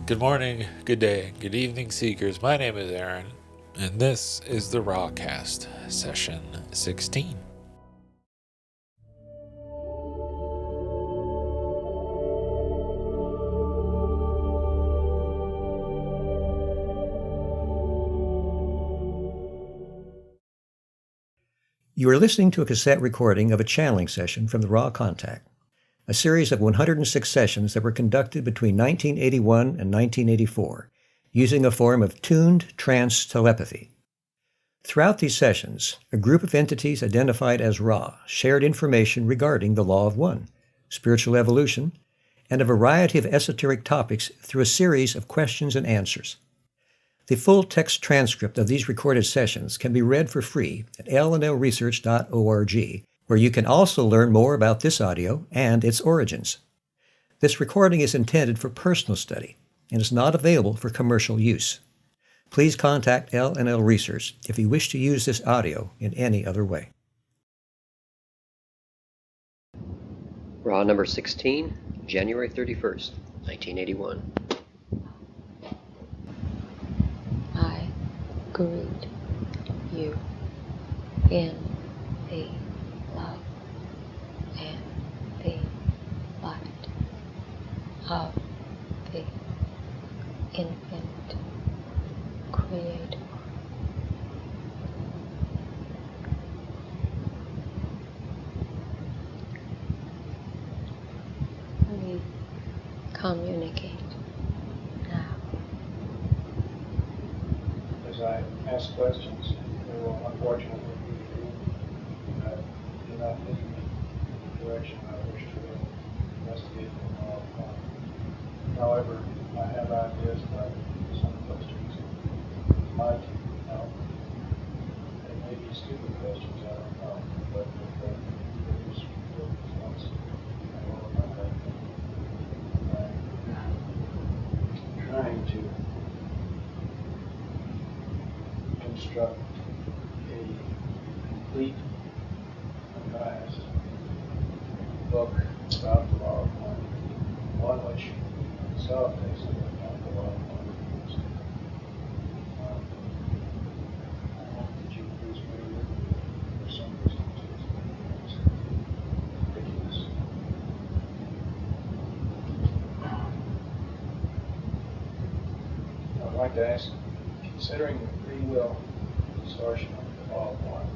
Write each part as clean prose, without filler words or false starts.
Good morning, good day, good evening, Seekers. My name is Aaron, and this is the Rawcast, Session 16. You are listening to a cassette recording of a channeling session from the Raw Contact, a series of 106 sessions that were conducted between 1981 and 1984, using a form of tuned trance telepathy. Throughout these sessions, a group of entities identified as Ra shared information regarding the Law of One, spiritual evolution, and a variety of esoteric topics through a series of questions and answers. The full text transcript of these recorded sessions can be read for free at lnlresearch.org, where you can also learn more about this audio and its origins. This recording is intended for personal study and is not available for commercial use. Please contact LNL Research if you wish to use this audio in any other way. Raw number 16, January 31st, 1981. I greet you in the love and the light of the infinite Creator. We communicate now. As I ask questions, they will unfortunately be do not lead me in the direction I wish to investigate the law of God. However, I have ideas about some questions might help. They may be stupid questions, I don't know, but if they produce good results, I will remember them. I'm trying to construct a complete, unbiased book about the law of one which itself takes into account the law of one. I hope that you please read it for some reason it's ridiculous. I'd like to ask, considering the free will distortion of the law of one,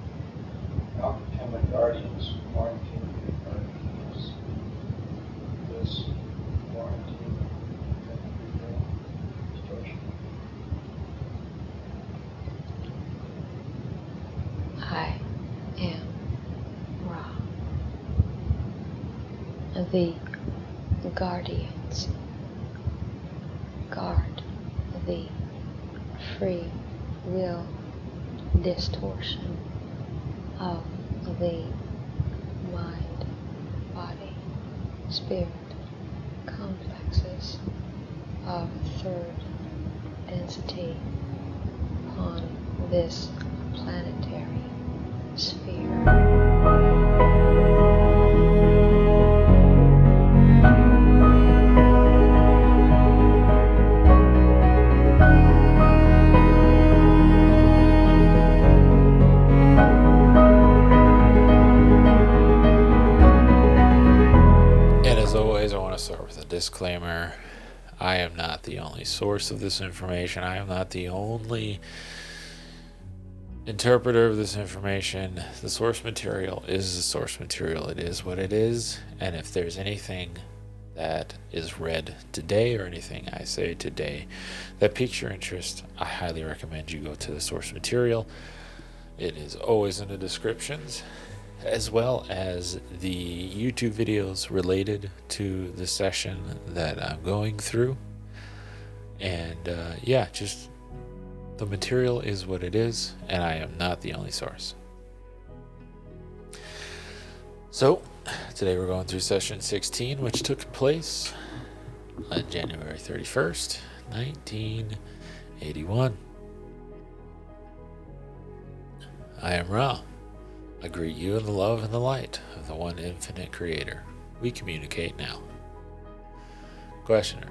how can the guardians quarantine this quarantine the free will distortion? I am Ra. The guardians guard the free will distortion of the mind, body, spirit complexes of third density upon this planetary sphere. Disclaimer, I am not the only source of this information. I am not the only interpreter of this information. The source material is the source material. It is what it is. And if there's anything that is read today or anything I say today that piques your interest, I highly recommend you go to the source material. It is always in the descriptions, as well as the YouTube videos related to the session that I'm going through. And just the material is what it is, and I am not the only source. So, today we're going through session 16, which took place on January 31st, 1981. I am Ra. I greet you in the love and the light of the one infinite Creator. We communicate now. Questioner.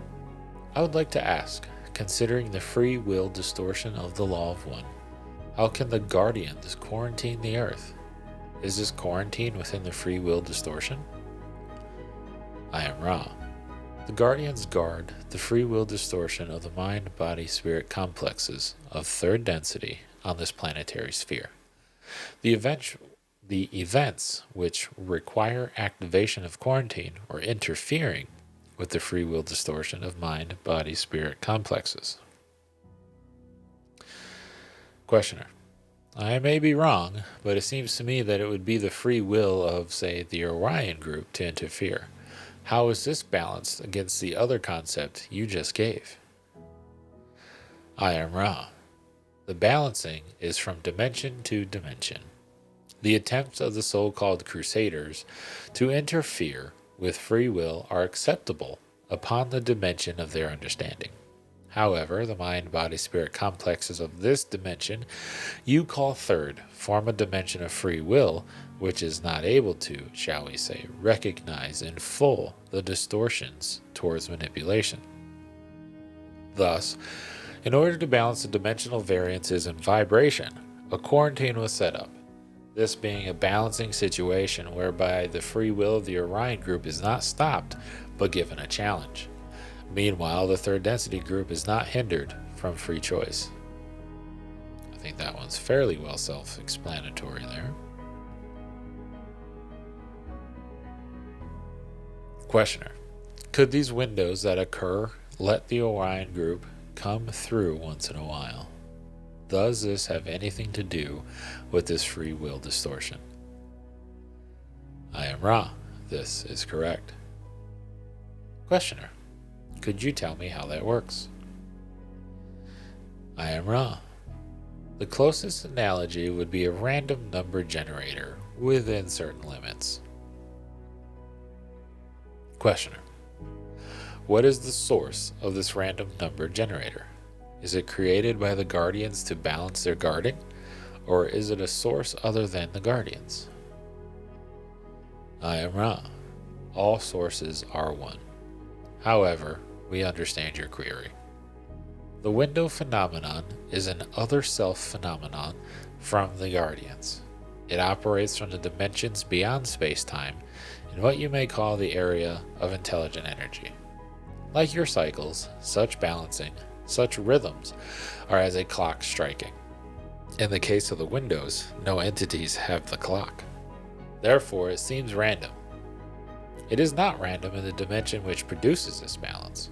I would like to ask, considering the free will distortion of the law of one, how can the guardians quarantine the earth? Is this quarantine within the free will distortion? I am Ra. The guardians guard the free will distortion of the mind, body, spirit complexes of third density on this planetary sphere. The events which require activation of quarantine or interfering with the free will distortion of mind, body, spirit complexes. Questioner. I may be wrong, but it seems to me that it would be the free will of, say, the Orion group to interfere. How is this balanced against the other concept you just gave? I am Ra. The balancing is from dimension to dimension. The attempts of the so-called crusaders to interfere with free will are acceptable upon the dimension of their understanding. However, the mind-body-spirit complexes of this dimension you call third form a dimension of free will which is not able to, shall we say, recognize in full the distortions towards manipulation. Thus, in order to balance the dimensional variances in vibration, a quarantine was set up, this being a balancing situation whereby the free will of the Orion group is not stopped but given a challenge. Meanwhile, the third density group is not hindered from free choice. I think that one's fairly well self-explanatory there. Questioner. Could these windows that occur let the Orion group come through once in a while? Does this have anything to do with this free will distortion? I am Ra. This is correct. Questioner. Could you tell me how that works? I am Ra. The closest analogy would be a random number generator within certain limits. Questioner. What is the source of this random number generator? Is it created by the guardians to balance their guarding, or is it a source other than the guardians? I am Ra. All sources are one. However, we understand your query. The window phenomenon is an other self phenomenon from the guardians. It operates from the dimensions beyond space-time in what you may call the area of intelligent energy. Like your cycles, such balancing, such rhythms are as a clock striking. In the case of the windows, no entities have the clock. Therefore, it seems random. It is not random in the dimension which produces this balance.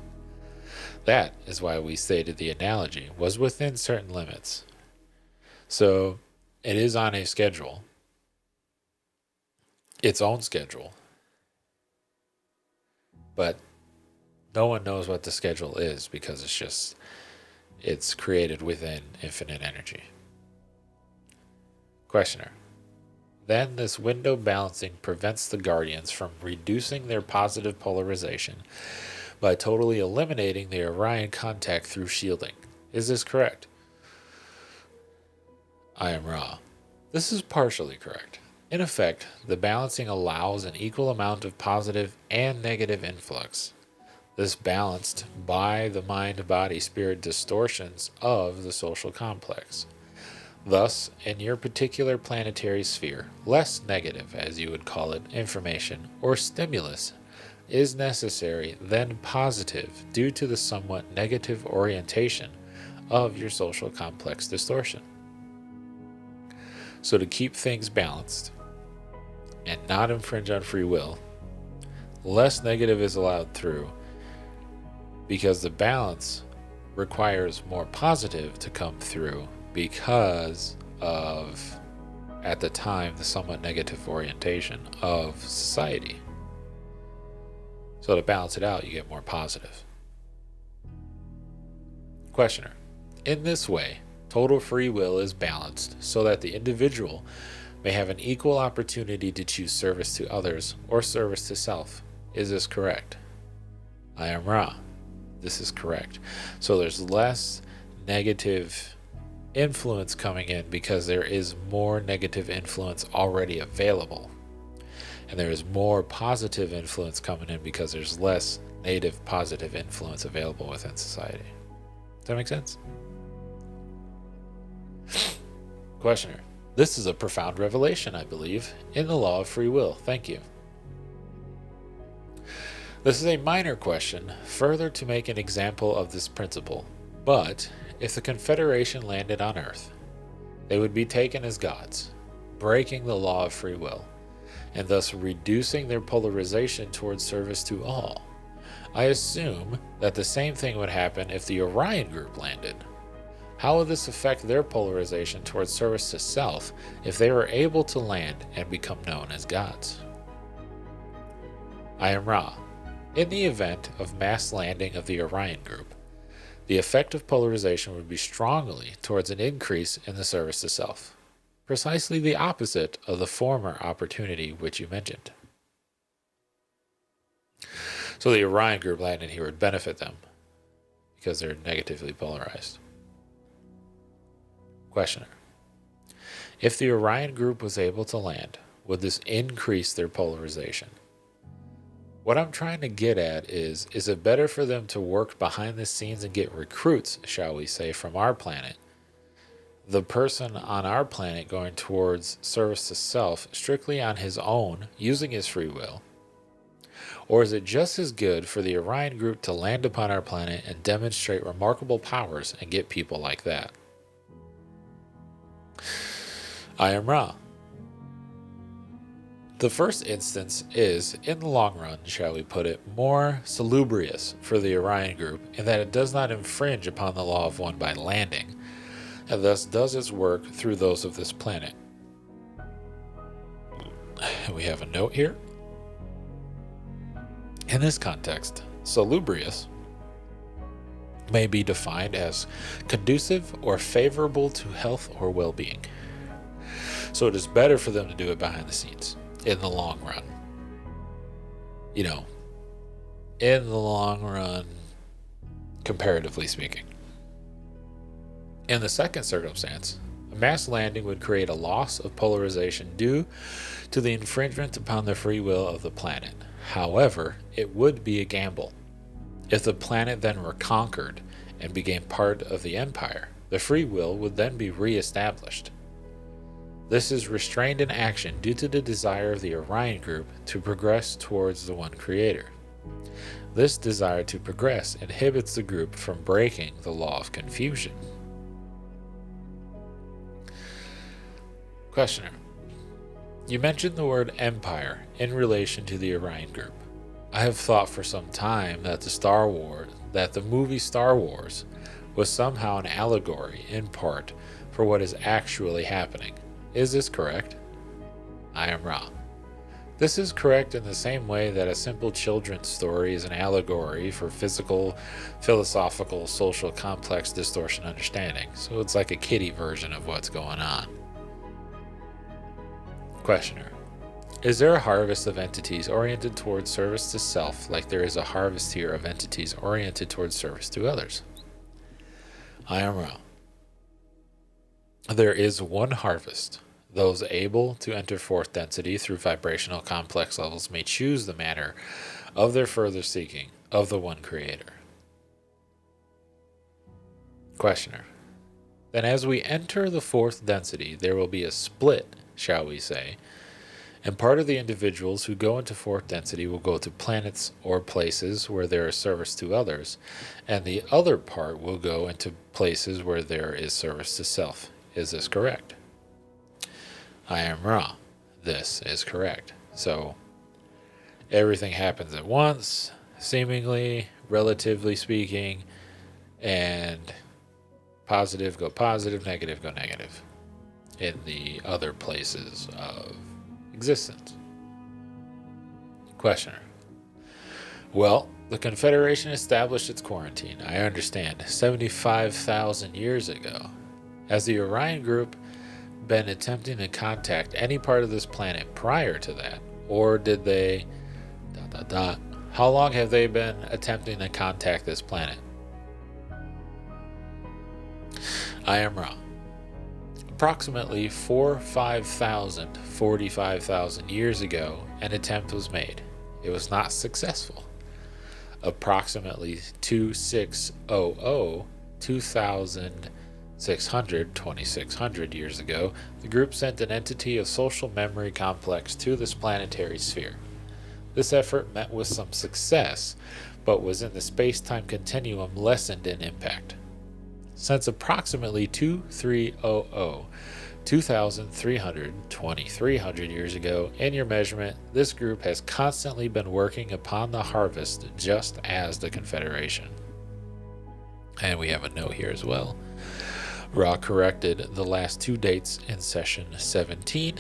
That is why we stated the analogy was within certain limits. So, it is on a schedule, its own schedule, but no one knows what the schedule is because it's created within infinite energy. Questioner. Then this window balancing prevents the guardians from reducing their positive polarization by totally eliminating the Orion contact through shielding. Is this correct? I am Ra. This is partially correct. In effect, the balancing allows an equal amount of positive and negative influx. This balanced by the mind-body-spirit distortions of the social complex. Thus, in your particular planetary sphere, less negative, as you would call it, information or stimulus is necessary than positive due to the somewhat negative orientation of your social complex distortion. So to keep things balanced and not infringe on free will, less negative is allowed through because the balance requires more positive to come through because of, at the time, the somewhat negative orientation of society. So to balance it out, you get more positive. Questioner. In this way, total free will is balanced so that the individual may have an equal opportunity to choose service to others or service to self. Is this correct? I am Ra. This is correct. So there's less negative influence coming in because there is more negative influence already available. And there is more positive influence coming in because there's less native positive influence available within society. Does that make sense? Questioner. This is a profound revelation, I believe, in the law of free will. Thank you. This is a minor question, further to make an example of this principle. But if the Confederation landed on Earth, they would be taken as gods, breaking the law of free will, and thus reducing their polarization towards service to all. I assume that the same thing would happen if the Orion group landed. How would this affect their polarization towards service to self if they were able to land and become known as gods? I am Ra. In the event of mass landing of the Orion group, the effect of polarization would be strongly towards an increase in the service to self, precisely the opposite of the former opportunity which you mentioned. So the Orion group landing here would benefit them because they're negatively polarized. Questioner. If the Orion group was able to land, would this increase their polarization? What I'm trying to get at is it better for them to work behind the scenes and get recruits, shall we say, from our planet? The person on our planet going towards service to self strictly on his own, using his free will? Or is it just as good for the Orion group to land upon our planet and demonstrate remarkable powers and get people like that? I am Ra. The first instance is, in the long run, shall we put it, more salubrious for the Orion group in that it does not infringe upon the law of one by landing, and thus does its work through those of this planet. We have a note here. In this context, salubrious may be defined as conducive or favorable to health or well-being. So it is better for them to do it behind the scenes in the long run. You know, in the long run, comparatively speaking. In the second circumstance, a mass landing would create a loss of polarization due to the infringement upon the free will of the planet. However, it would be a gamble. If the planet then were conquered and became part of the empire, the free will would then be re-established. This is restrained in action due to the desire of the Orion group to progress towards the one creator. This desire to progress inhibits the group from breaking the law of confusion. Questioner. You mentioned the word empire in relation to the Orion group. I have thought for some time that the movie Star Wars was somehow an allegory, in part, for what is actually happening. Is this correct? I am Ra. This is correct in the same way that a simple children's story is an allegory for physical, philosophical, social, complex distortion understanding. So it's like a kiddie version of what's going on. Questioner. Is there a harvest of entities oriented towards service to self like there is a harvest here of entities oriented towards service to others? I am Ra. There is one harvest. Those able to enter fourth density through vibrational complex levels may choose the manner of their further seeking of the one creator. Questioner. Then as we enter the fourth density, there will be a split, shall we say, and part of the individuals who go into fourth density will go to planets or places where there is service to others, and the other part will go into places where there is service to self. Is this correct? I am Ra. This is correct. So everything happens at once, seemingly, relatively speaking, and positive go positive, negative go negative in the other places of existence. Questioner. Well, the Confederation established its quarantine, I understand, 75,000 years ago. Has the Orion group been attempting to contact any part of this planet prior to that? Or did they... How long have they been attempting to contact this planet? I am Ra. Approximately 45,000 years ago, an attempt was made. It was not successful. approximately 2600 years ago, the group sent an entity of social memory complex to this planetary sphere. This effort met with some success, but was in the space-time continuum lessened in impact. Since approximately 2300 years ago, in your measurement, this group has constantly been working upon the harvest just as the Confederation. And we have a note here as well. Ra corrected the last two dates in session 17.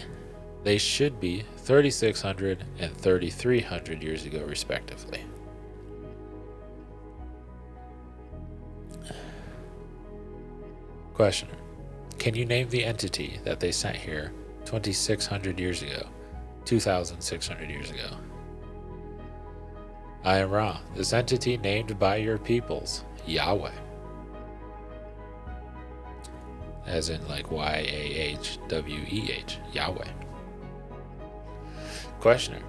They should be 3600 and 3300 years ago, respectively. Questioner. Can you name the entity that they sent here 2600 years ago, 2600 years ago? I am Ra, this entity named by your peoples, Yahweh. As in like Yahweh, Yahweh. Questioner.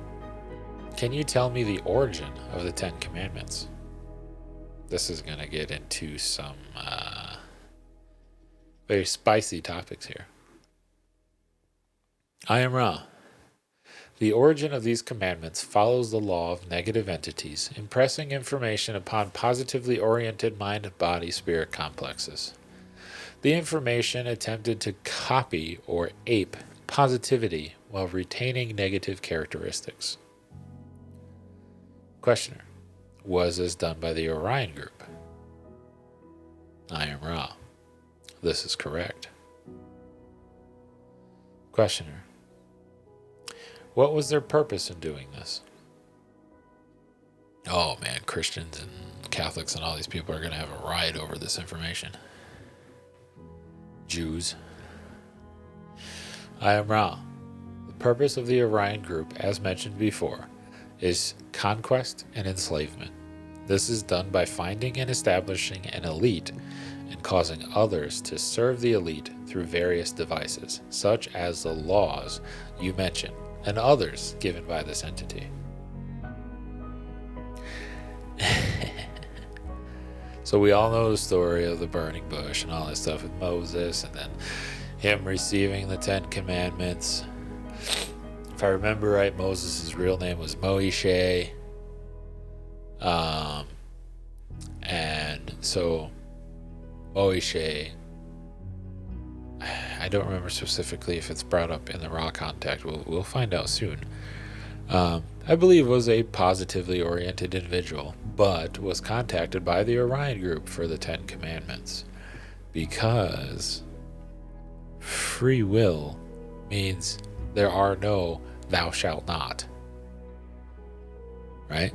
Can you tell me the origin of the Ten Commandments? This is going to get into some very spicy topics here. I am Ra. The origin of these commandments follows the law of negative entities, impressing information upon positively oriented mind-body-spirit complexes. The information attempted to copy or ape positivity while retaining negative characteristics. Questioner. Was this done by the Orion Group? I am Ra. This is correct. Questioner. What was their purpose in doing this? Oh man, Christians and Catholics and all these people are going to have a riot over this information. Jews. I am Ra. The purpose of the Orion Group, as mentioned before, is conquest and enslavement. This is done by finding and establishing an elite and causing others to serve the elite through various devices, such as the laws you mentioned, and others given by this entity. So we all know the story of the burning bush and all that stuff with Moses, and then him receiving the Ten Commandments. If I remember right, Moses' real name was Moishe. And so Moishe, I don't remember specifically if it's brought up in the Ra contact. We'll find out soon. I believe was a positively oriented individual, but was contacted by the Orion Group for the Ten Commandments because free will means there are no thou shalt not. Right?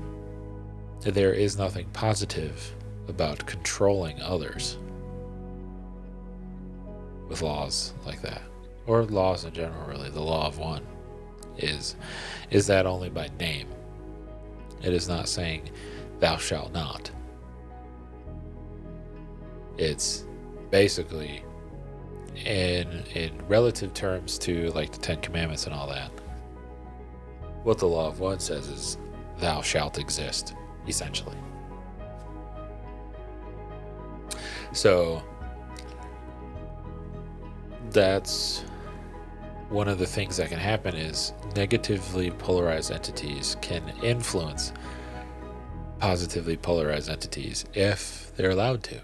There is nothing positive about controlling others with laws like that, or laws in general. Really, the law of one is that only by name. It is not saying thou shalt not. It's basically in relative terms to like the Ten Commandments and all that. What the law of one says is thou shalt exist, essentially. So that's one of the things that can happen is negatively polarized entities can influence positively polarized entities if they're allowed to.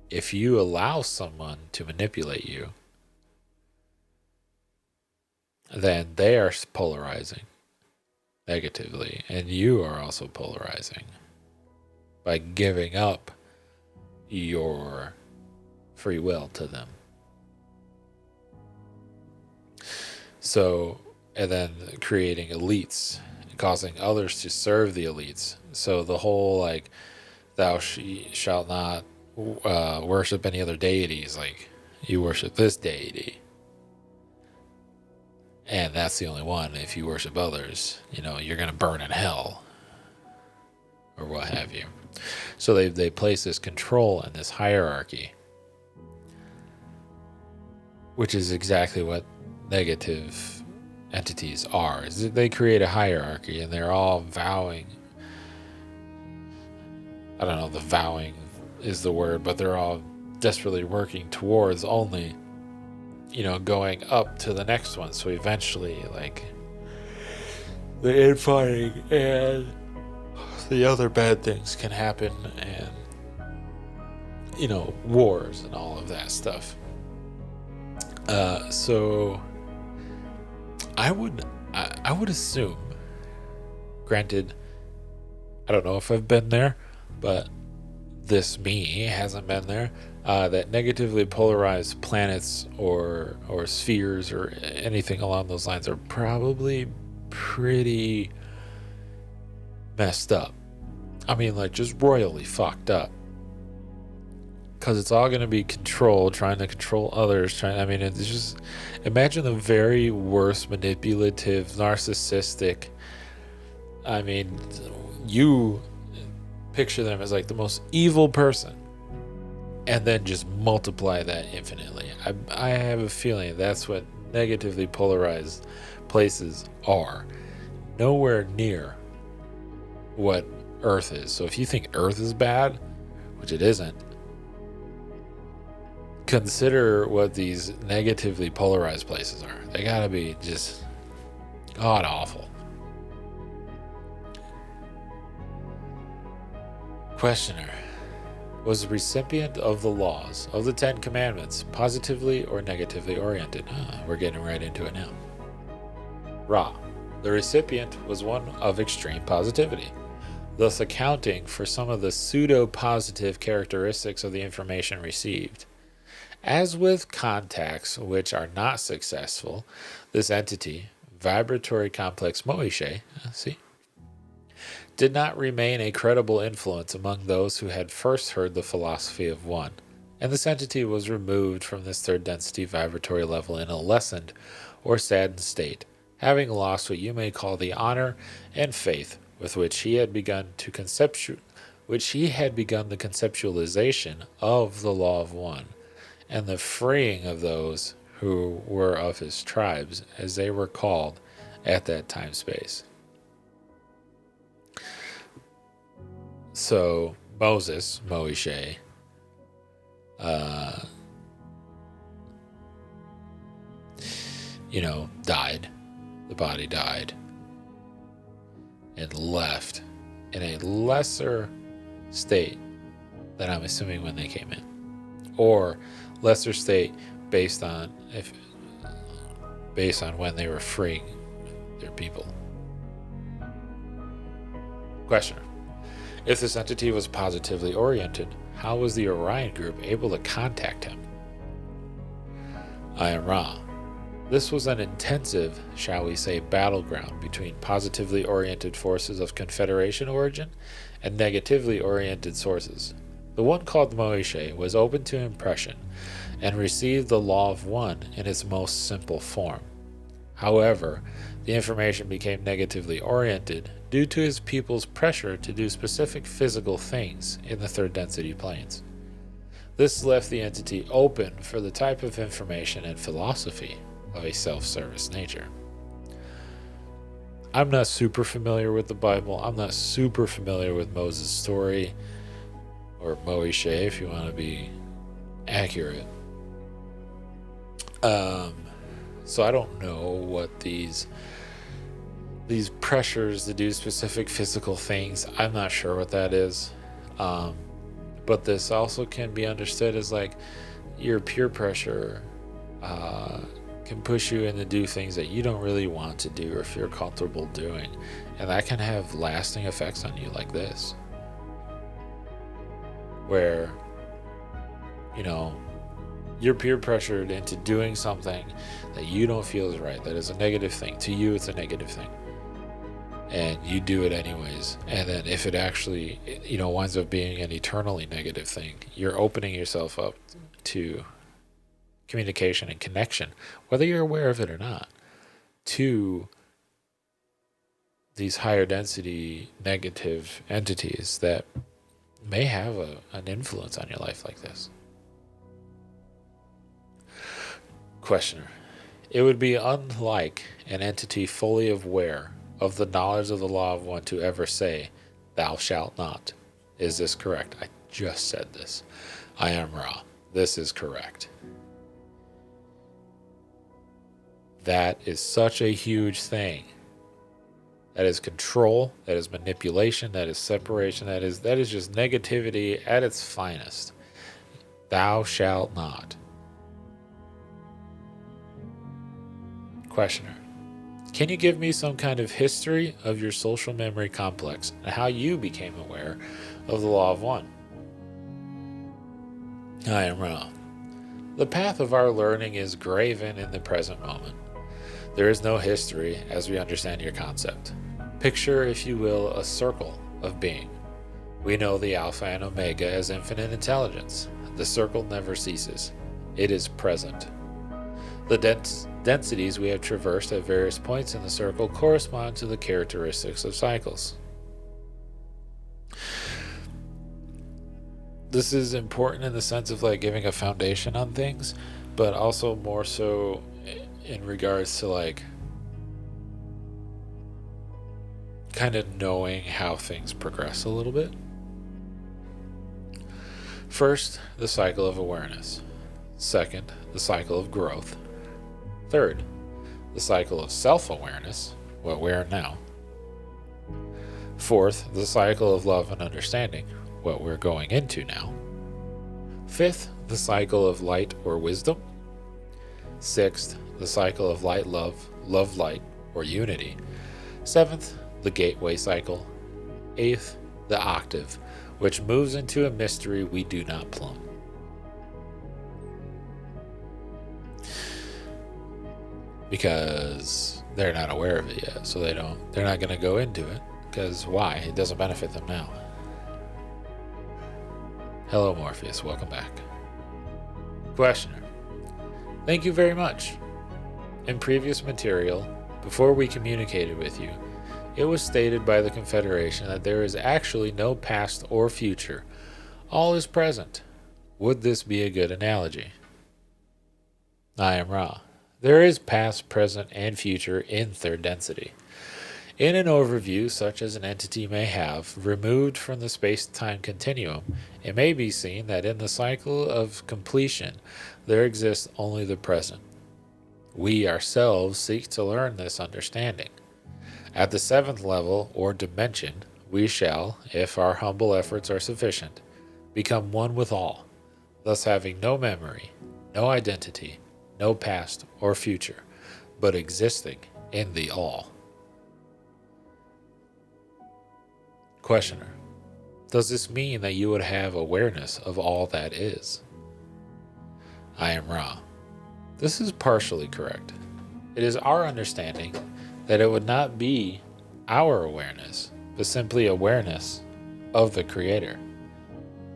If you allow someone to manipulate you, then they are polarizing negatively, and you are also polarizing by giving up your free will to them. So, and then creating elites, causing others to serve the elites. So the whole like, thou shalt not worship any other deities, like you worship this deity, and that's the only one. If you worship others, you're going to burn in hell, or what have you. So they place this control and this hierarchy, which is exactly what negative entities are. Is that they create a hierarchy and they're all vowing I don't know, the vowing is the word, but they're all desperately working towards only, going up to the next one. So eventually, like, the infighting and the other bad things can happen, and, wars and all of that stuff. So I would assume, granted, I don't know if I've been there, but this me hasn't been there, that negatively polarized planets or spheres or anything along those lines are probably pretty messed up. I mean, like, just royally fucked up. Because it's all going to be control, trying to control others. It's just, imagine the very worst manipulative, narcissistic. You picture them as like the most evil person, and then just multiply that infinitely. I have a feeling that's what negatively polarized places are. Nowhere near what Earth is. So if you think Earth is bad, which it isn't, consider what these negatively polarized places are. They gotta be just god awful. Questioner: was the recipient of the laws of the Ten Commandments positively or negatively oriented? We're getting right into it now. Ra: the recipient was one of extreme positivity, thus accounting for some of the pseudo-positive characteristics of the information received. As with contacts which are not successful, this entity, vibratory complex Moishe, did not remain a credible influence among those who had first heard the philosophy of one, and this entity was removed from this third density vibratory level in a lessened or saddened state, having lost what you may call the honor and faith with which he had begun the conceptualization of the law of one, and the freeing of those who were of his tribes, as they were called at that time space. So Moses, Moishe, died. The body died and left in a lesser state than I'm assuming when they came in, or lesser state based on when they were freeing their people. Questioner: if this entity was positively oriented, how was the Orion group able to contact him? I am Ra. This was an intensive, shall we say, battleground between positively oriented forces of Confederation origin and negatively oriented sources. The one called Moishe was open to impression and received the law of one in its most simple form. However, the information became negatively oriented due to his people's pressure to do specific physical things in the third density planes. This left the entity open for the type of information and philosophy of a self-service nature. I'm not super familiar with the Bible. I'm not super familiar with Moses' story, or Moishe, if you want to be accurate. So I don't know what these pressures to do specific physical things, I'm not sure what that is. But this also can be understood as like your peer pressure can push you into do things that you don't really want to do or feel comfortable doing, and that can have lasting effects on you, like this, where you're peer pressured into doing something that you don't feel is right, that is a negative thing to you. It's a negative thing, and you do it anyways, and then if it actually winds up being an eternally negative thing, you're opening yourself up to communication and connection, whether you're aware of it or not, to these higher density negative entities that may have an influence on your life like this. Questioner: it would be unlike an entity fully aware of the knowledge of the law of one to ever say, "Thou shalt not," Is this correct? I just said this. I am Ra. This is correct. That is such a huge thing. That is control, that is manipulation, that is separation, that is just negativity at its finest. Thou shalt not. Questioner. Can you give me some kind of history of your social memory complex and how you became aware of the law of one? I am Ra. The path of our learning is graven in the present moment. There is no history as we understand your concept. Picture, if you will, a circle of being. We know the Alpha and Omega as infinite intelligence. The circle never ceases. It is present. The densities we have traversed at various points in the circle correspond to the characteristics of cycles. This is important in the sense of like giving a foundation on things, but also more so in regards to like kind of knowing how things progress a little bit. First, the cycle of awareness. Second, the cycle of growth. Third, the cycle of self-awareness, what we are now. Fourth, the cycle of love and understanding, what we're going into now. Fifth, the cycle of light or wisdom. Sixth, the cycle of light, love, light, or unity. Seventh, the gateway cycle. Eighth, the octave, which moves into a mystery we do not plumb. Because they're not aware of it yet, so they're not going to go into it, because why? It doesn't benefit them now. Hello, Morpheus. Welcome back. Questioner. Thank you very much. In previous material, before we communicated with you, it was stated by the Confederation that there is actually no past or future. All is present. Would this be a good analogy? I am Ra. There is past, present, and future in third density. In an overview such as an entity may have, removed from the space-time continuum, it may be seen that in the cycle of completion, there exists only the present. We ourselves seek to learn this understanding. At the seventh level, or dimension, we shall, if our humble efforts are sufficient, become one with all, thus having no memory, no identity, no past or future, but existing in the all. Questioner. Does this mean that you would have awareness of all that is? I am Ra. This is partially correct. It is our understanding that it would not be our awareness, but simply awareness of the Creator.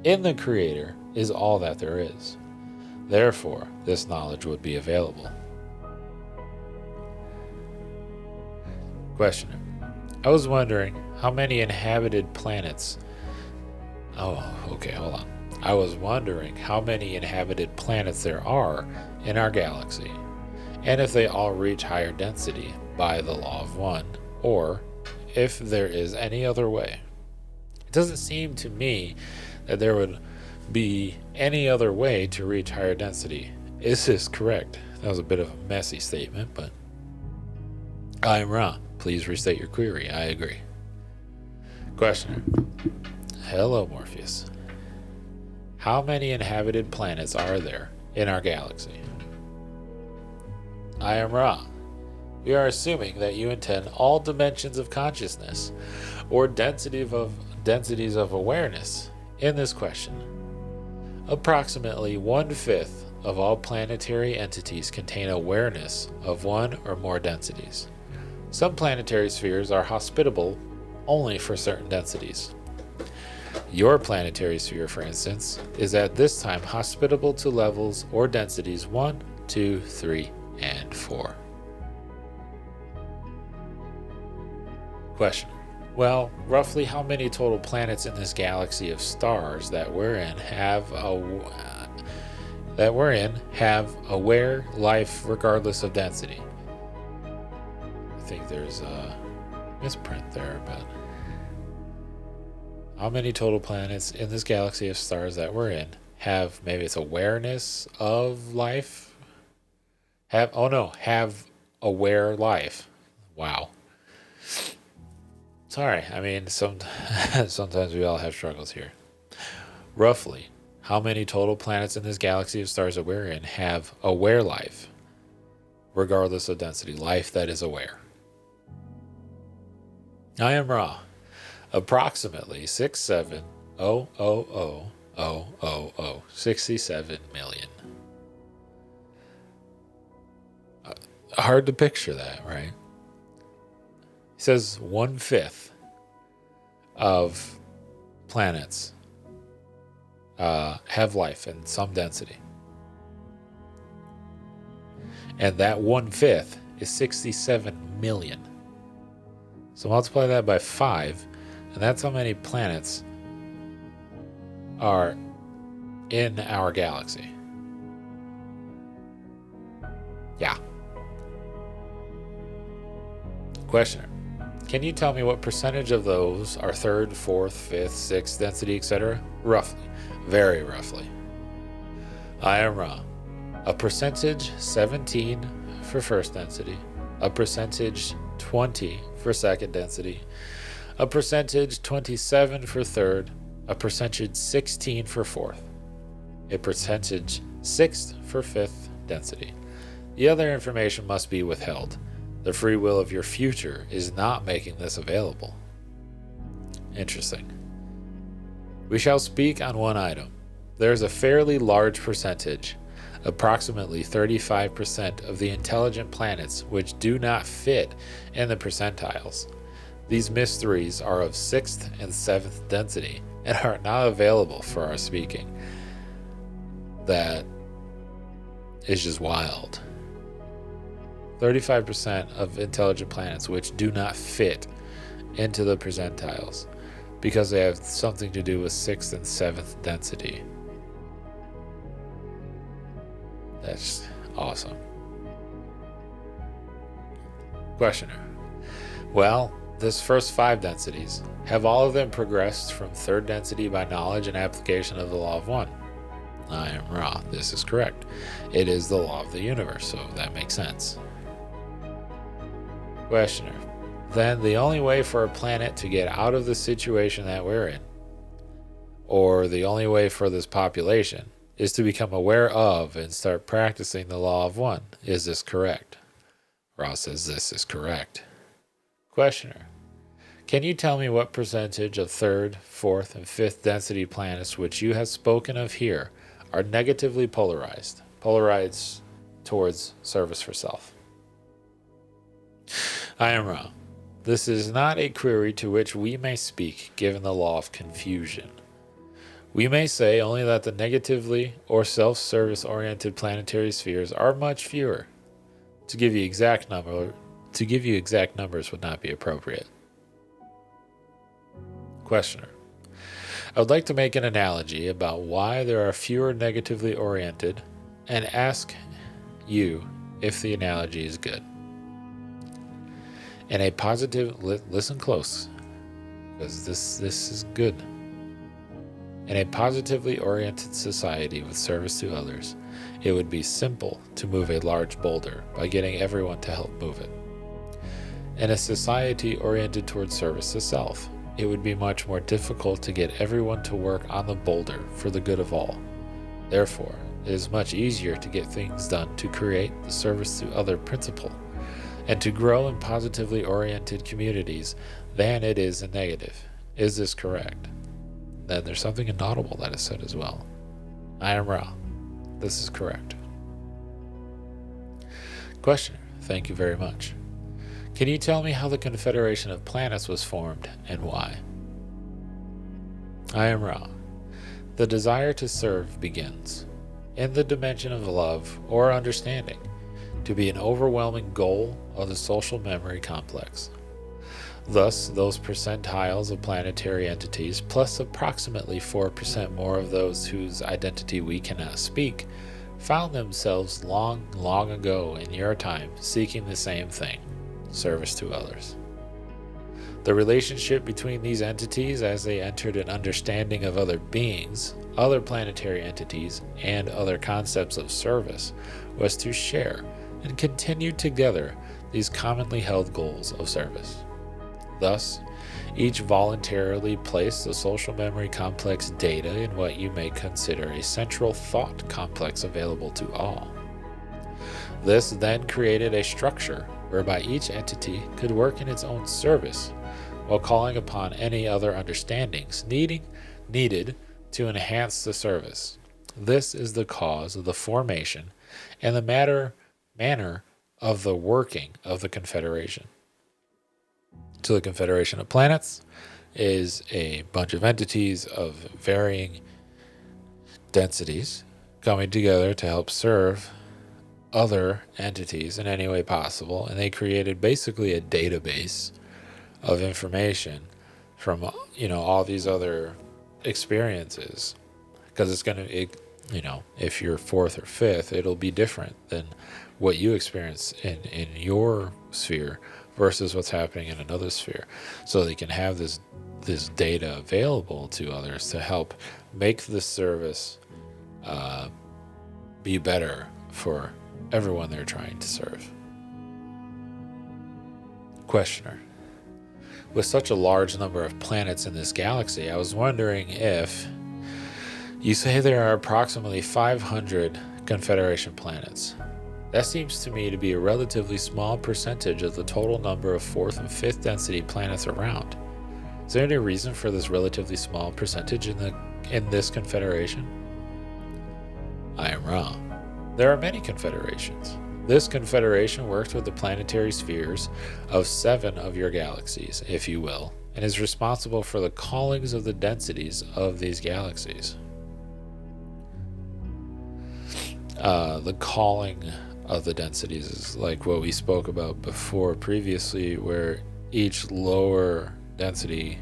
In the Creator is all that there is. Therefore, this knowledge would be available. Questioner. I was wondering how many inhabited planets... hold on. I was wondering how many inhabited planets there are in our galaxy, and if they all reach higher density by the law of one, or if there is any other way. It doesn't seem to me that there would be any other way to reach higher density. Is this correct? That was a bit of a messy statement, but I am Ra. Please restate your query. I agree. Questioner. Hello, Morpheus. How many inhabited planets are there in our galaxy? I am Ra. We are assuming that you intend all dimensions of consciousness or densities of awareness in this question. Approximately 1/5 of all planetary entities contain awareness of one or more densities. Some planetary spheres are hospitable only for certain densities. Your planetary sphere, for instance, is at this time hospitable to levels or densities 1, 2, 3, and 4. Question. Well, roughly how many total planets in this galaxy of stars that we're in have aware life regardless of density? I think there's a misprint there, but how many total planets in this galaxy of stars that we're in have, maybe it's awareness of life? Have aware life. Wow. Sorry, I mean, sometimes we all have struggles here. Roughly, how many total planets in this galaxy of stars that we're in have aware life, regardless of density, life that is aware? I am Ra. Approximately 67 million. Hard to picture that, right? He says 1/5 of planets have life in some density. And that 1/5 is 67 million. So multiply that by 5, and that's how many planets are in our galaxy. Yeah. Questioner, can you tell me what percentage of those are 3rd, 4th, 5th, 6th density, etc.? Roughly. Very roughly. I am Ra. A percentage 17 for 1st density. A percentage 20 for 2nd density. A percentage 27 for 3rd. A percentage 16 for 4th. A percentage 6th for 5th density. The other information must be withheld. The free will of your future is not making this available. Interesting. We shall speak on one item. There is a fairly large percentage, approximately 35% of the intelligent planets, which do not fit in the percentiles. These mysteries are of 6th and 7th density and are not available for our speaking. That is just wild. 35% of intelligent planets which do not fit into the percentiles because they have something to do with 6th and 7th density. That's awesome. Questioner. Well, this first 5 densities, have all of them progressed from 3rd density by knowledge and application of the law of one? I am Ra. This is correct. It is the law of the universe, so that makes sense. Questioner. Then the only way for a planet to get out of the situation that we're in, or the only way for this population, is to become aware of and start practicing the law of one. Is this correct? Ra says this is correct. Questioner. Can you tell me what percentage of 3rd, 4th, and 5th density planets which you have spoken of here are negatively polarized towards service for self? I am Ra. This is not a query to which we may speak given the law of confusion. We may say only that the negatively or self-service oriented planetary spheres are much fewer. To give you exact numbers would not be appropriate. Questioner. I would like to make an analogy about why there are fewer negatively oriented and ask you if the analogy is good. In a positive, listen close, because this is good. In a positively oriented society with service to others, it would be simple to move a large boulder by getting everyone to help move it. In a society oriented towards service to self, it would be much more difficult to get everyone to work on the boulder for the good of all. Therefore, it is much easier to get things done to create the service to other principle and to grow in positively oriented communities than it is in negative. Is this correct? Then there's something inaudible that is said as well. I am Ra. This is correct. Questioner. Thank you very much. Can you tell me how the Confederation of Planets was formed and why? I am Ra. The desire to serve begins in the dimension of love or understanding to be an overwhelming goal of the social memory complex. Thus, those percentiles of planetary entities, plus approximately 4% more of those whose identity we cannot speak, found themselves long, long ago in your time seeking the same thing, service to others. The relationship between these entities as they entered an understanding of other beings, other planetary entities, and other concepts of service was to share and continue together these commonly held goals of service. Thus, each voluntarily placed the social memory complex data in what you may consider a central thought complex available to all. This then created a structure whereby each entity could work in its own service while calling upon any other understandings needed to enhance the service. This is the cause of the formation and the manner of the working of the Confederation. So the Confederation of Planets is a bunch of entities of varying densities coming together to help serve other entities in any way possible, and they created basically a database of information from all these other experiences, because it's going to if you're fourth or fifth, it'll be different than what you experience in your sphere versus what's happening in another sphere. So they can have this data available to others to help make the service be better for everyone they're trying to serve. Questioner: with such a large number of planets in this galaxy, I was wondering if you say there are approximately 500 Confederation planets. That seems to me to be a relatively small percentage of the total number of 4th and 5th density planets around. Is there any reason for this relatively small percentage in this Confederation? I am wrong. There are many confederations. This confederation works with the planetary spheres of 7 of your galaxies, if you will, and is responsible for the callings of the densities of these galaxies. The calling of the densities is like what we spoke about before previously, where each lower density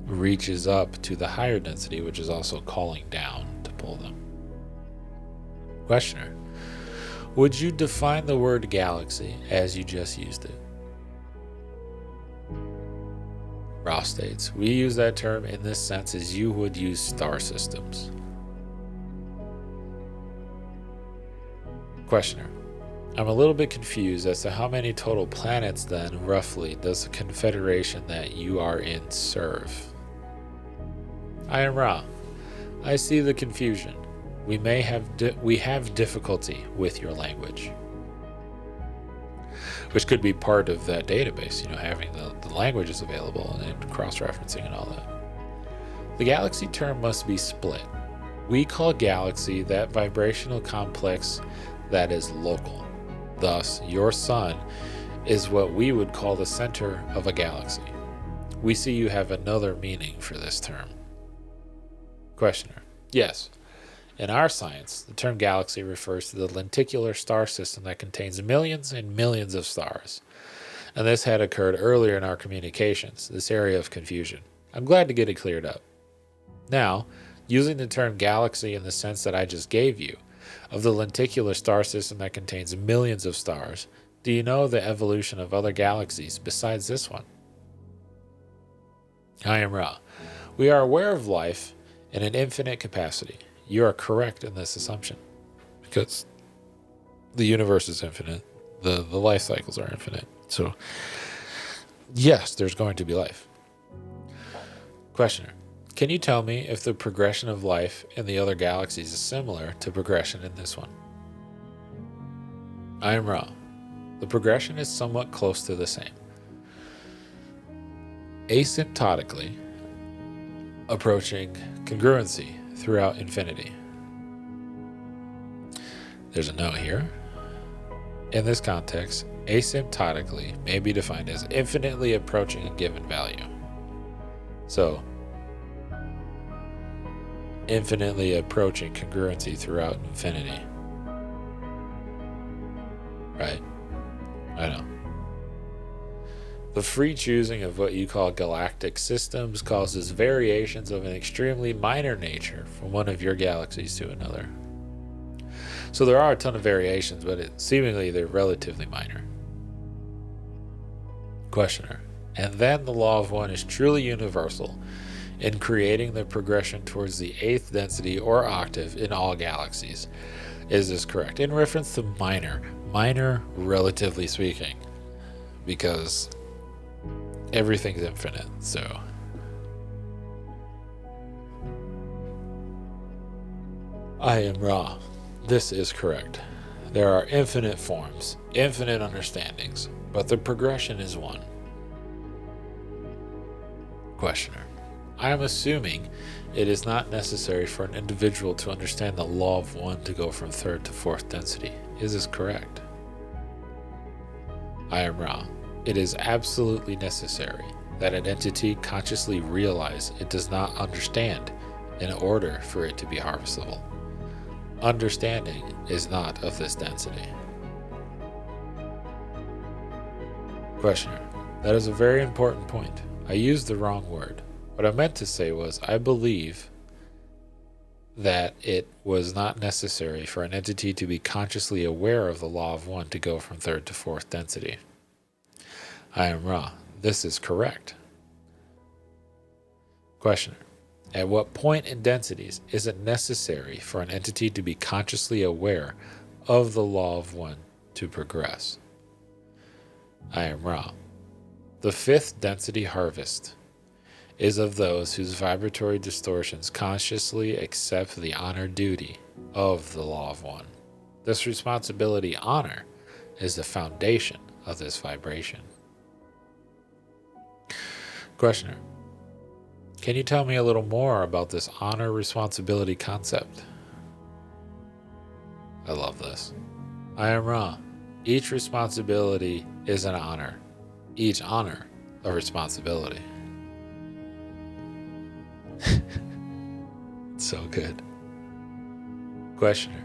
reaches up to the higher density, which is also calling down to pull them. Questioner: would you define the word galaxy as you just used it? Ra states, we use that term in this sense as you would use star systems. Questioner: I'm a little bit confused as to how many total planets then, roughly, does the Confederation that you are in serve? I am Ra. I see the confusion. We have difficulty with your language, which could be part of that database, having the languages available and cross-referencing and all that. The galaxy term must be split. We call galaxy that vibrational complex that is local. Thus, your sun is what we would call the center of a galaxy. We see you have another meaning for this term. Questioner: yes. In our science, the term galaxy refers to the lenticular star system that contains millions and millions of stars. And this had occurred earlier in our communications, this area of confusion. I'm glad to get it cleared up. Now, using the term galaxy in the sense that I just gave you, of the lenticular star system that contains millions of stars, do you know the evolution of other galaxies besides this one? I am Ra. We are aware of life in an infinite capacity. You are correct in this assumption, because the universe is infinite, the life cycles are infinite. So, yes, there's going to be life. Questioner: can you tell me if the progression of life in the other galaxies is similar to progression in this one? I am Ra. The progression is somewhat close to the same. Asymptotically approaching congruency throughout infinity. There's a note here. In this context, asymptotically may be defined as infinitely approaching a given value. So, infinitely approaching congruency throughout infinity. Right? I know. The free choosing of what you call galactic systems causes variations of an extremely minor nature from one of your galaxies to another. So there are a ton of variations, but seemingly they're relatively minor. Questioner: And then the law of one is truly universal in creating the progression towards the 8th density or octave in all galaxies. Is this correct? In reference to minor relatively speaking, because everything's infinite, so. I am Ra. This is correct. There are infinite forms, infinite understandings, but the progression is one. Questioner. I am assuming it is not necessary for an individual to understand the law of one to go from 3rd to 4th density. Is this correct? I am Ra. It is absolutely necessary that an entity consciously realize it does not understand in order for it to be harvestable. Understanding is not of this density. Questioner. That is a very important point. I used the wrong word. What I meant to say was, I believe that it was not necessary for an entity to be consciously aware of the law of one to go from 3rd to 4th density. I am Ra. This is correct. Questioner. At what point in densities is it necessary for an entity to be consciously aware of the law of one to progress? I am Ra. The 5th density harvest is of those whose vibratory distortions consciously accept the honor duty of the law of one. This responsibility, honor, is the foundation of this vibration. Questioner. Can you tell me a little more about this honor responsibility concept? I love this. I am Ra. Each responsibility is an honor. Each honor a responsibility. It's so good. Questioner.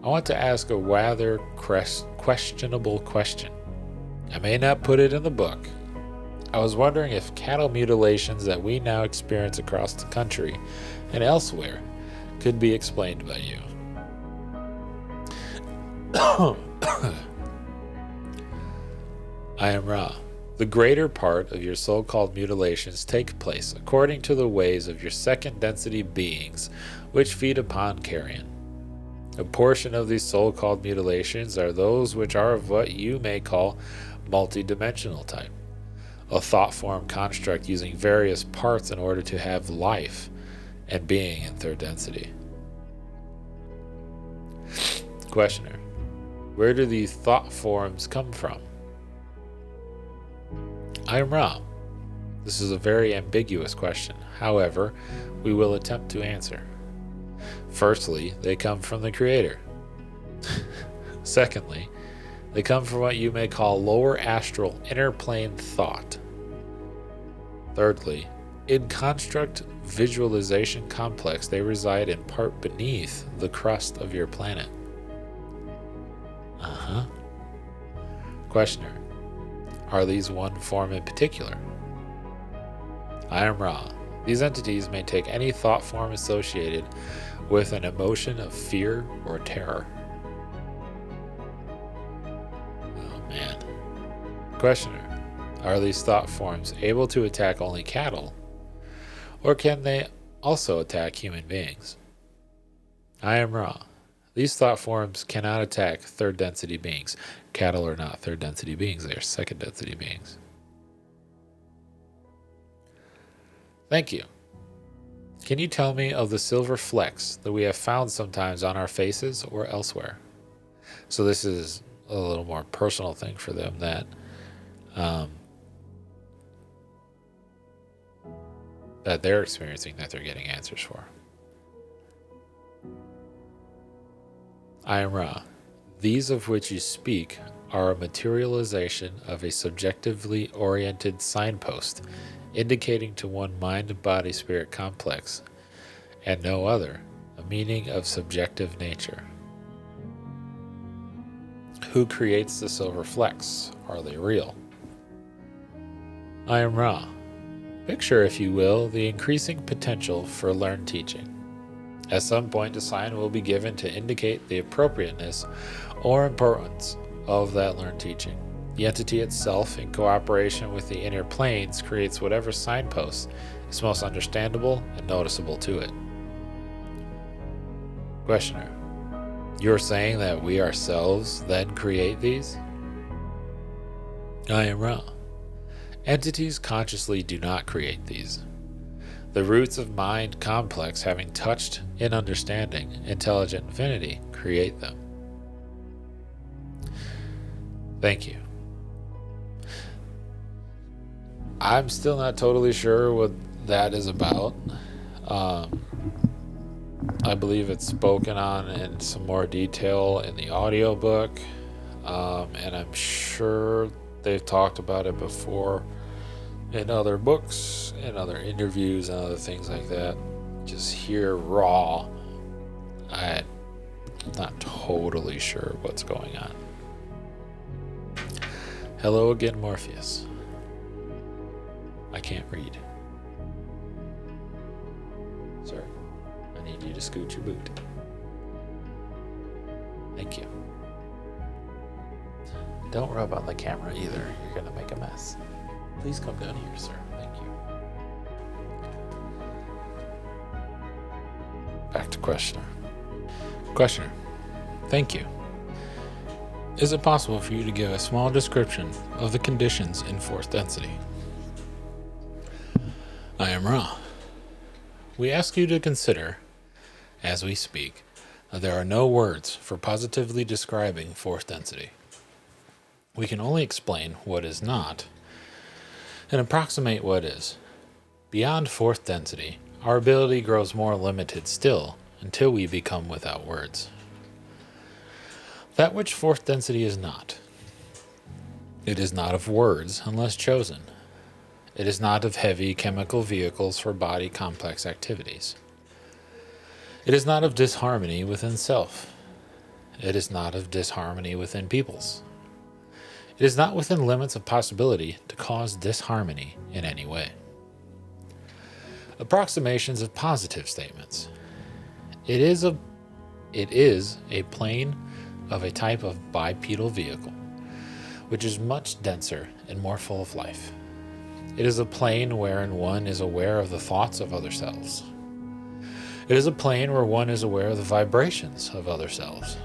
I want to ask a rather questionable question. I may not put it in the book. I was wondering if cattle mutilations that we now experience across the country and elsewhere could be explained by you. I am Ra. The greater part of your so-called mutilations take place according to the ways of your 2nd density beings, which feed upon carrion. A portion of these so-called mutilations are those which are of what you may call multidimensional type, a thought form construct using various parts in order to have life and being in 3rd density. Questioner. Where do these thought forms come from? I am Ra. This is a very ambiguous question. However, we will attempt to answer. Firstly, they come from the Creator. Secondly, they come from what you may call lower astral inner plane thought. Thirdly, in construct visualization complex, they reside in part beneath the crust of your planet. Questioner. Are these one form in particular? I am Ra. These entities may take any thought form associated with an emotion of fear or terror. Oh man. Questioner. Are these thought forms able to attack only cattle? Or can they also attack human beings? I am Ra. These thought forms cannot attack 3rd density beings. Cattle are not 3rd density beings, they are 2nd density beings. Thank you. Can you tell me of the silver flecks that we have found sometimes on our faces or elsewhere? So this is a little more personal thing for them that they're experiencing, that they're getting answers for. I am Ra. These of which you speak are a materialization of a subjectively oriented signpost, indicating to one mind-body-spirit complex, and no other, a meaning of subjective nature. Who creates the silver flecks? Are they real? I am Ra. Picture, if you will, the increasing potential for learned teaching. At some point, a sign will be given to indicate the appropriateness or importance of that learned teaching. The entity itself, in cooperation with the inner planes, creates whatever signpost is most understandable and noticeable to it. Questioner: you're saying that we ourselves then create these? I am wrong. Entities consciously do not create these. The roots of mind complex, having touched in understanding intelligent infinity, create them. Thank you. I'm still not totally sure what that is about. I believe it's spoken on in some more detail in the audiobook, and I'm sure they've talked about it before in other books and other interviews and other things like that. Just here raw, I'm not totally sure what's going on. Hello again, Morpheus. I can't read. Sir, I need you to scoot your boot. Thank you. Don't rub on the camera either. You're gonna make a mess. Please come down here, sir. Thank you. Back to questioner. Questioner, thank you. Is it possible for you to give a small description of the conditions in fourth density? I am Ra. We ask you to consider, as we speak, that there are no words for positively describing fourth density. We can only explain what is not and approximate what is. Beyond fourth density, our ability grows more limited still until we become without words. That which fourth density is not. It is not of words unless chosen. It is not of heavy chemical vehicles for body complex activities. It is not of disharmony within self. It is not of disharmony within peoples. It is not within limits of possibility to cause disharmony in any way. Approximations of positive statements. It is a plane of a type of bipedal vehicle, which is much denser and more full of life. It is a plane wherein one is aware of the thoughts of other selves. It is a plane where one is aware of the vibrations of other selves.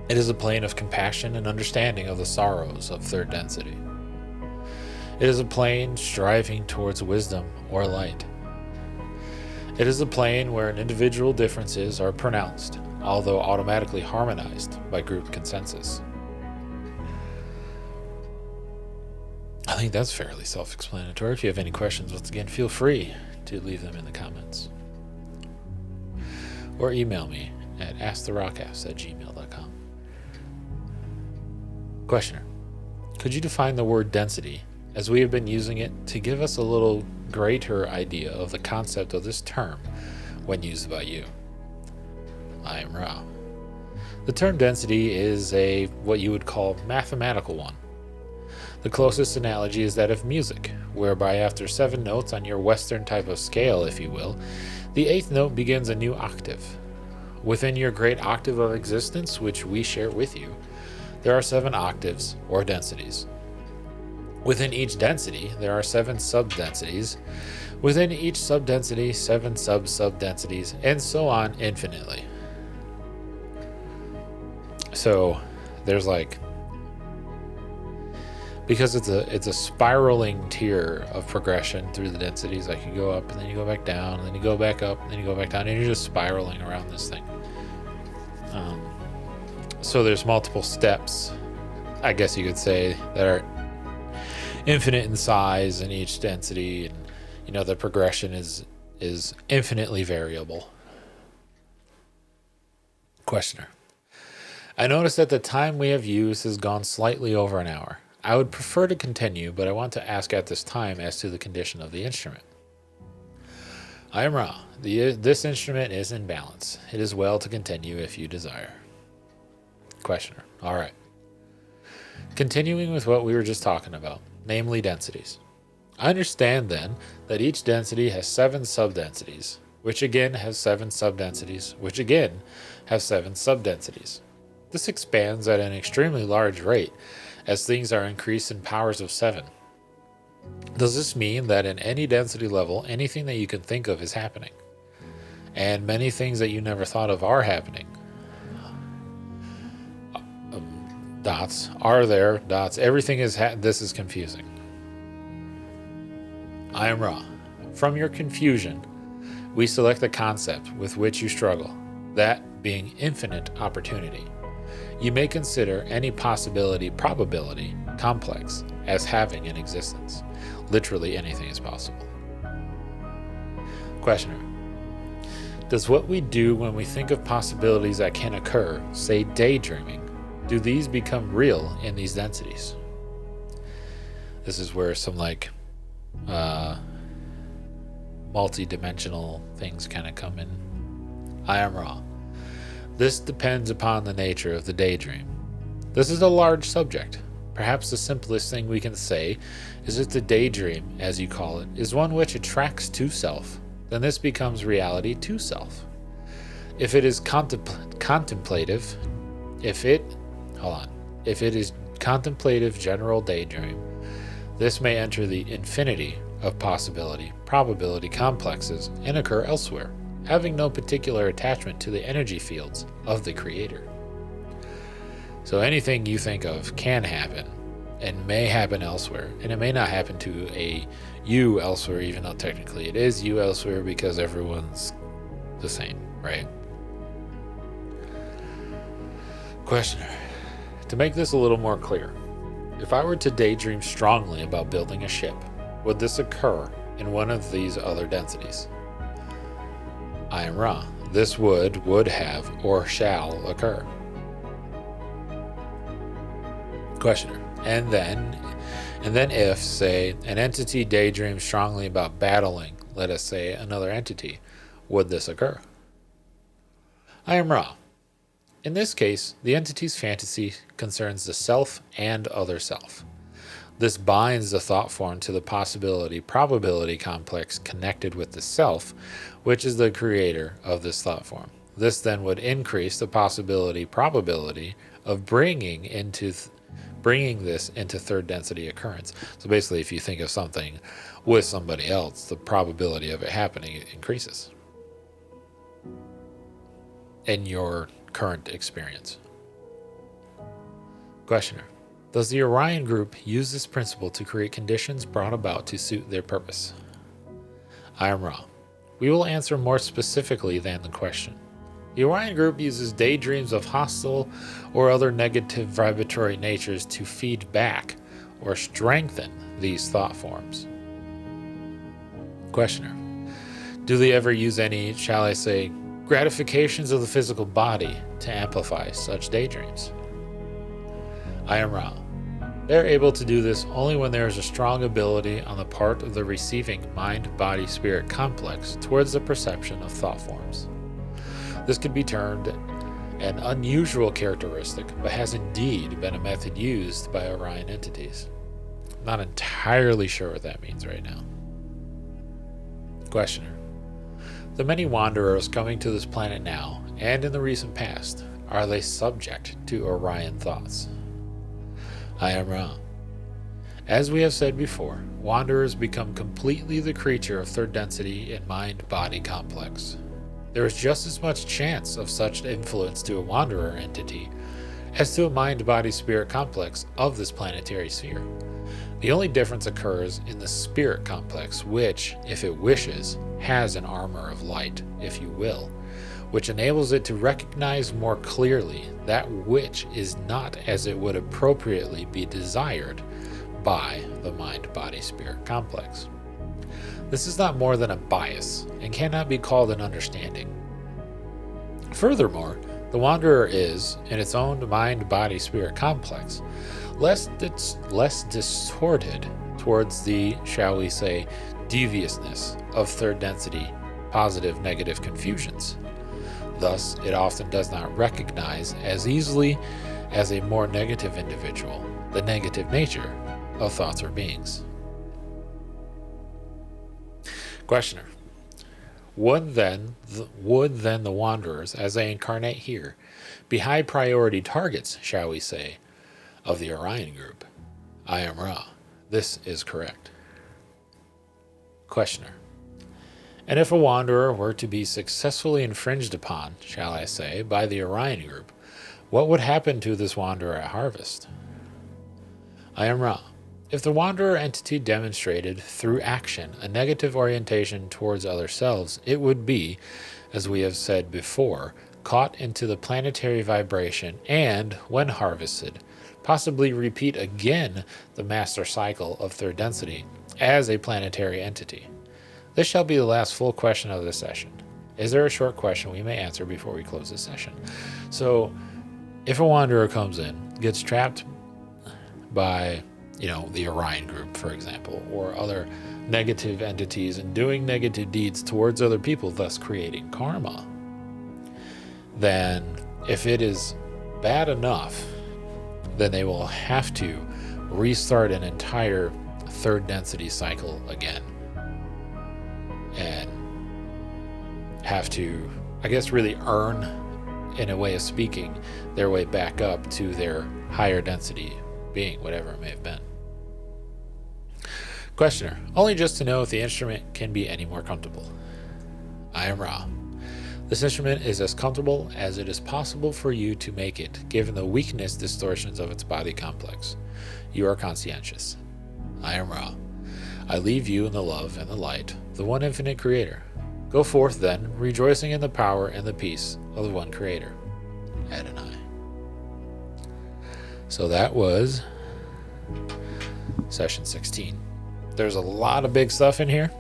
It is a plane of compassion and understanding of the sorrows of third density. It is a plane striving towards wisdom or light. It is a plane where individual differences are pronounced, although automatically harmonized by group consensus. I think that's fairly self-explanatory. If you have any questions, once again, feel free to leave them in the comments. Or email me at asktherockcast@gmail.com. Questioner, could you define the word density as we have been using it to give us a little greater idea of the concept of this term when used by you? I am Ra. The term density is what you would call mathematical one. The closest analogy is that of music, whereby after 7 notes on your Western type of scale, if you will, the 8th note begins a new octave. Within your great octave of existence, which we share with you, there are 7 octaves or densities. Within each density, there are 7 subdensities. Within each subdensity, 7 sub-subdensities, and so on infinitely. So there's because it's a spiraling tier of progression through the densities. Like you go up and then you go back down, and then you go back up, and then you go back down, and you're just spiraling around this thing. So there's multiple steps, I guess you could say, that are infinite in size in each density, and the progression is infinitely variable. Questioner, I notice that the time we have used has gone slightly over an hour. I would prefer to continue, but I want to ask at this time as to the condition of the instrument. I am Ra. This instrument is in balance. It is well to continue if you desire. Questioner, all right. Continuing with what we were just talking about, namely densities. I understand then that each density has 7 subdensities, which again has 7 subdensities, which again have 7 subdensities. This expands at an extremely large rate as things are increased in powers of 7. Does this mean that in any density level, anything that you can think of is happening? And many things that you never thought of are happening. Dots. Are there dots? Everything is this is confusing. I am Ra. From your confusion, we select the concept with which you struggle, that being infinite opportunity. You may consider any possibility probability complex as having an existence. Literally anything is possible. Questioner. Does what we do when we think of possibilities that can occur, say daydreaming, do these become real in these densities? This is where some multi-dimensional things kind of come in. I am Ra. This depends upon the nature of the daydream. This is a large subject. Perhaps the simplest thing we can say is that the daydream, as you call it, is one which attracts to self. Then this becomes reality to self. If it is contemplative, if it is contemplative general daydream, this may enter the infinity of possibility, probability complexes and occur elsewhere, having no particular attachment to the energy fields of the creator. So anything you think of can happen and may happen elsewhere, and it may not happen to a you elsewhere, even though technically it is you elsewhere because everyone's the same, right? Questioner. To make this a little more clear, if I were to daydream strongly about building a ship, would this occur in one of these other densities? I am Ra. This would have, or shall occur. Questioner. And then if, say, an entity daydreams strongly about battling, let us say, another entity, would this occur? I am Ra. In this case, the entity's fantasy concerns the self and other self. This binds the thought form to the possibility-probability complex connected with the self, which is the creator of this thought form. This then would increase the possibility-probability of bringing this into third density occurrence. So basically, if you think of something with somebody else, the probability of it happening increases in your current experience. Questioner. Does the Orion Group use this principle to create conditions brought about to suit their purpose? I am Ra. We will answer more specifically than the question. The Orion Group uses daydreams of hostile or other negative vibratory natures to feed back or strengthen these thought forms. Questioner. Do they ever use any, shall I say, gratifications of the physical body to amplify such daydreams? I am Ra. They are able to do this only when there is a strong ability on the part of the receiving mind-body-spirit complex towards the perception of thought forms. This could be termed an unusual characteristic, but has indeed been a method used by Orion entities. I'm not entirely sure what that means right now. Questioner. The many wanderers coming to this planet now, and in the recent past, are they subject to Orion thoughts? I am Ra. As we have said before, wanderers become completely the creature of third density and mind-body complex. There is just as much chance of such influence to a wanderer entity as to a mind-body-spirit complex of this planetary sphere. The only difference occurs in the spirit complex, which, if it wishes, has an armor of light, if you will, which enables it to recognize more clearly that which is not as it would appropriately be desired by the mind-body-spirit complex. This is not more than a bias and cannot be called an understanding. Furthermore, the wanderer is, in its own mind-body-spirit complex, less distorted towards the, shall we say, deviousness of third density positive-negative confusions. Thus, it often does not recognize as easily as a more negative individual the negative nature of thoughts or beings. Questioner. Would then the wanderers, as they incarnate here, be high priority targets, shall we say, of the Orion group. I am Ra. This is correct. Questioner. And if a wanderer were to be successfully infringed upon, shall I say, by the Orion group, what would happen to this wanderer at harvest? I am Ra. If the wanderer entity demonstrated through action a negative orientation towards other selves, it would be, as we have said before, caught into the planetary vibration and, when harvested, possibly repeat again the master cycle of third density as a planetary entity. This shall be the last full question of this session. Is there a short question we may answer before we close this session? So, if a wanderer comes in, gets trapped by, the Orion group, for example, or other negative entities and doing negative deeds towards other people, thus creating karma, then if it is bad enough, then they will have to restart an entire third density cycle again and have to, really earn, in a way of speaking, their way back up to their higher density being, whatever it may have been. Questioner, only just to know if the instrument can be any more comfortable. I am Ra. This instrument is as comfortable as it is possible for you to make it, given the weakness distortions of its body complex. You are conscientious. I am Ra. I leave you in the love and the light, the one infinite creator. Go forth then, rejoicing in the power and the peace of the one creator. Adonai. So that was session 16. There's a lot of big stuff in here.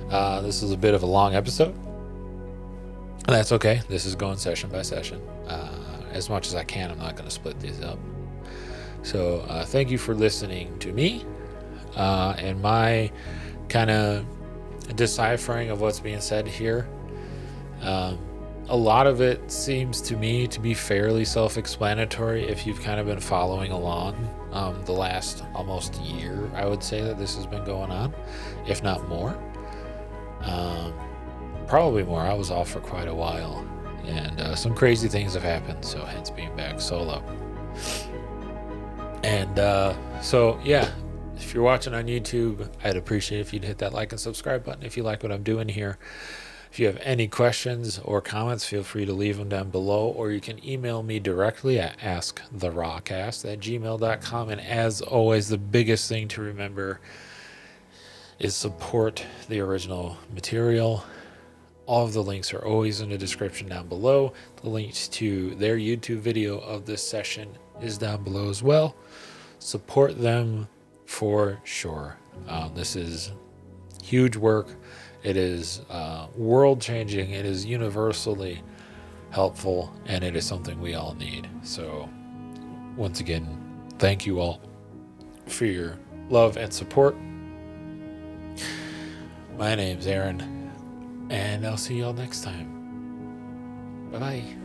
This is a bit of a long episode. That's okay. This is going session by session. As much as I can, I'm not going to split these up. So thank you for listening to me and my kind of deciphering of what's being said here. A lot of it seems to me to be fairly self-explanatory if you've kind of been following along the last almost year, I would say, that this has been going on, if not more. Probably more. I was off for quite a while, and some crazy things have happened, so hence being back solo. And so, yeah, if you're watching on YouTube, I'd appreciate if you'd hit that like and subscribe button if you like what I'm doing here. If you have any questions or comments, feel free to leave them down below, or you can email me directly at asktherawcast@gmail.com. And as always, the biggest thing to remember is support the original material. All of the links are always in the description down below. The links to their YouTube video of this session is down below as well. Support them for sure. This is huge work. It is world-changing. It is universally helpful, and it is something we all need. So, once again, thank you all for your love and support. My name's Aaron, and I'll see you all next time. Bye-bye.